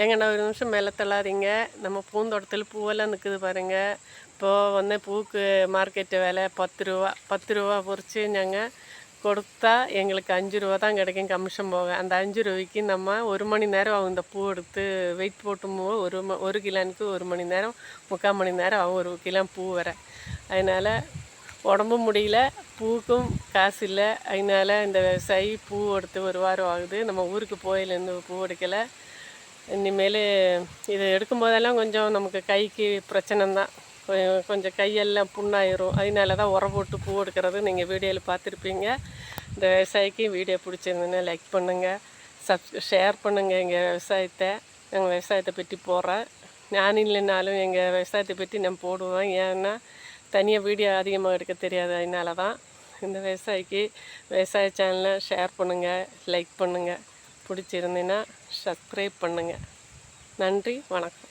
ஏங்கண்ணா ஒரு நிமிஷம் மேலே தள்ளாதீங்க. நம்ம பூந்தோட்டத்தில் பூவெல்லாம் நிற்குது பாருங்கள். இப்போது வந்து பூவுக்கு மார்க்கெட்டு விலை ரூபா பொறிச்சு நாங்கள் கொடுத்தா எங்களுக்கு ரூபா தான் கிடைக்கும் கமிஷன் போக. அந்த ரூபாய்க்கு நம்ம 1 மணி நேரம் ஆகும் இந்த பூ எடுத்து வெயிட் போட்டு ஒரு கிலோனுக்கு 1 மணி நேரம் 3/4 மணி நேரம் ஆகும் ஒரு கிலோ பூ வர. அதனால் உடம்பும் முடியல, பூவுக்கும் காசு இல்லை. அதனால் இந்த விவசாயி பூ எடுத்து 1 வாரம் ஆகுது. நம்ம ஊருக்கு போயிலேருந்து பூ எடுக்கலை. இனிமேல் இது எடுக்கும்போதெல்லாம் கொஞ்சம் நமக்கு கைக்கு பிரச்சனை தான். கொஞ்சம் கையெல்லாம் புண்ணாயிரும். அதனால தான் உரம் போட்டு பூ எடுக்கிறது நீங்கள் வீடியோவில் பார்த்துருப்பீங்க. இந்த விவசாயிக்கு வீடியோ பிடிச்சிருந்ததுன்னா லைக் பண்ணுங்கள், ஷேர் பண்ணுங்கள். எங்கள் விவசாயத்தை பற்றி போடுறேன். நான் இல்லைனாலும் எங்கள் விவசாயத்தை பற்றி நான் போடுவேன். ஏன்னா தனியாக வீடியோ அதிகமாக எடுக்க தெரியாது. அதனால தான் இந்த விவசாய சேனலை ஷேர் பண்ணுங்கள், லைக் பண்ணுங்கள். பிடிச்சிருந்தீங்கன்னா சப்ஸ்கிரைப் பண்ணுங்கள். நன்றி, வணக்கம்.